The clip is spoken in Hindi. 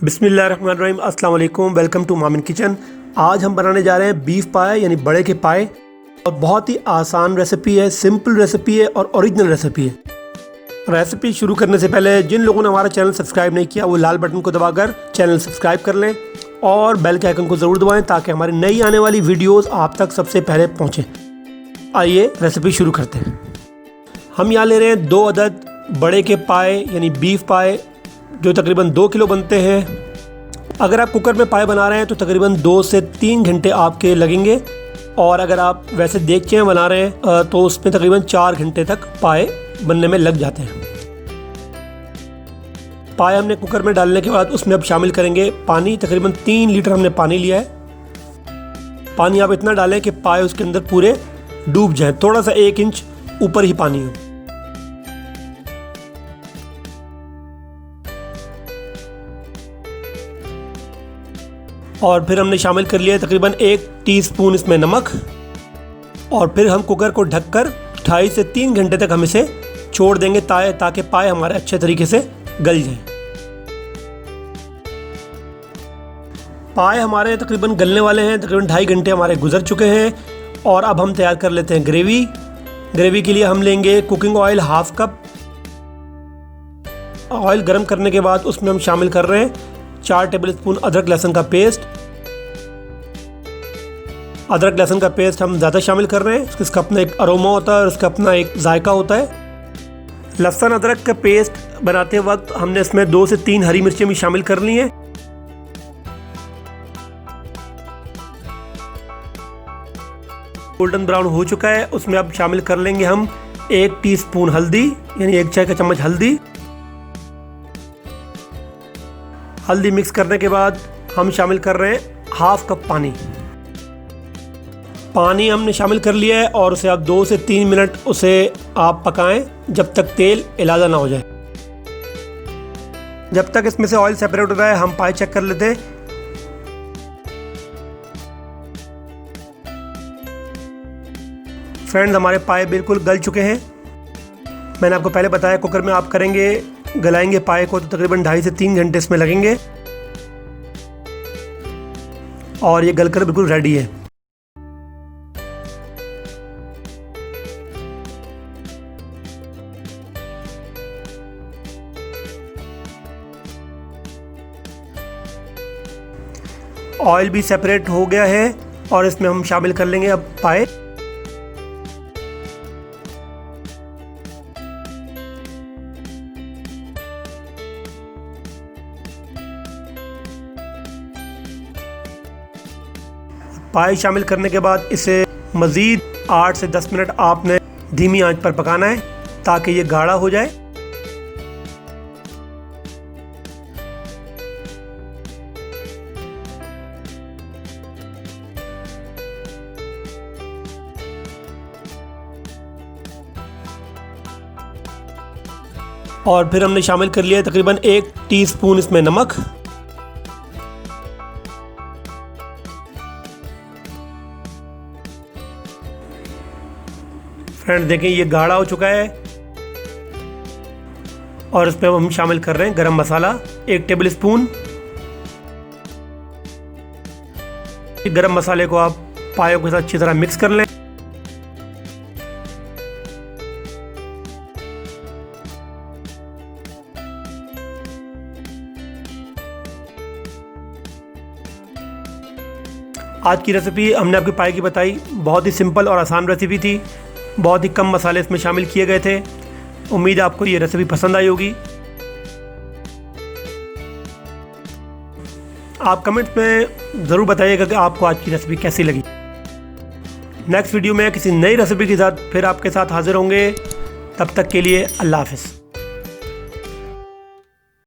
बिस्मिल्लाहिर्रहमानिर्रहीम, अस्सलाम वालेकुम। Welcome to Mamin kitchen. आज हम बनाने जा रहे हैं बीफ पाए यानी बड़े के पाए, और बहुत ही आसान रेसिपी है, सिंपल रेसिपी है और ओरिजिनल रेसिपी है। रेसिपी शुरू करने से पहले जिन लोगों ने हमारा चैनल सब्सक्राइब नहीं किया वो लाल बटन को दबाकर चैनल सब्सक्राइब कर लें और बेल के आइकन को ज़रूर दबाएं ताकि हमारी नई आने वाली वीडियोस आप तक सबसे पहले पहुंचें। आइए रेसिपी शुरू करते हैं। हम यहाँ ले रहे हैं 2 अदद बड़े के पाए यानी बीफ पाए, जो तकरीबन 2 किलो बनते हैं। अगर आप कुकर में पाए बना रहे हैं तो तकरीबन 2 से 3 घंटे आपके लगेंगे, और अगर आप वैसे देगचे में बना रहे हैं तो उसमें तकरीबन 4 घंटे तक पाए बनने में लग जाते हैं। पाए हमने कुकर में डालने के बाद उसमें अब शामिल करेंगे पानी। तकरीबन 3 लीटर हमने पानी लिया है। पानी आप इतना डालें कि पाए उसके अंदर पूरे डूब जाएं, थोड़ा सा 1 इंच ऊपर ही पानी हो। और फिर हमने शामिल कर लिया तकरीबन 1 टीस्पून इसमें नमक, और फिर हम कुकर को ढककर 2.5 से 3 घंटे तक हम इसे छोड़ देंगे ताकि पाए हमारे अच्छे तरीके से गल जाएं। पाए हमारे तकरीबन गलने वाले हैं, तकरीबन 2.5 घंटे हमारे गुजर चुके हैं। और अब हम तैयार कर लेते हैं ग्रेवी। ग्रेवी के लिए हम लेंगे कुकिंग ऑयल 1/2 कप। ऑयल गर्म करने के बाद उसमें हम शामिल कर रहे हैं 4 टेबलस्पून अदरक लहसुन का पेस्ट। अदरक लहसुन का पेस्ट हम ज़्यादा शामिल कर रहे हैं, इसका अपना एक अरोमा होता है और इसका अपना एक जायका होता है। लहसुन अदरक का पेस्ट बनाते वक्त हमने इसमें 2 से 3 हरी मिर्चें भी शामिल कर ली हैं। गोल्डन ब्राउन हो चुका है, उसमें अब शामिल कर लेंगे हम 1 टीस्पून हल्दी यानी 1 चाय का चम्मच हल्दी। हल्दी मिक्स करने के बाद हम शामिल कर रहे हैं 1/2 कप पानी। पानी हमने शामिल कर लिया है और उसे आप 2 से 3 मिनट उसे आप पकाएं जब तक तेल इलादा ना हो जाए। जब तक इसमें से ऑयल सेपरेट हो रहा है हम पाए चेक कर लेते हैं। फ्रेंड्स, हमारे पाए बिल्कुल गल चुके हैं। मैंने आपको पहले बताया कुकर में आप गलाएंगे पाए को तो तकरीबन 2.5 से 3 घंटे इसमें लगेंगे, और ये गलकर बिल्कुल रेडी है। ऑयल भी सेपरेट हो गया है और इसमें हम शामिल कर लेंगे अब पाए। पाए शामिल करने के बाद इसे मज़ीद 8 से 10 मिनट आपने धीमी आंच पर पकाना है ताकि ये गाढ़ा हो जाए। और फिर हमने शामिल कर लिया तकरीबन 1 टीस्पून इसमें नमक। फ्रेंड्स, देखें ये गाढ़ा हो चुका है, और इसमें हम शामिल कर रहे हैं गरम मसाला 1 टेबलस्पून। गरम मसाले को आप पायों के साथ अच्छी तरह मिक्स कर लें। आज की रेसिपी हमने आपकी पाए की बताई, बहुत ही सिंपल और आसान रेसिपी थी। बहुत ही कम मसाले इसमें शामिल किए गए थे। उम्मीद है आपको ये रेसिपी पसंद आई होगी। आप कमेंट्स में ज़रूर बताइएगा कि आपको आज की रेसिपी कैसी लगी। नेक्स्ट वीडियो में किसी नई रेसिपी के साथ फिर आपके साथ हाजिर होंगे। तब तक के लिए अल्लाह हाफ़िज़।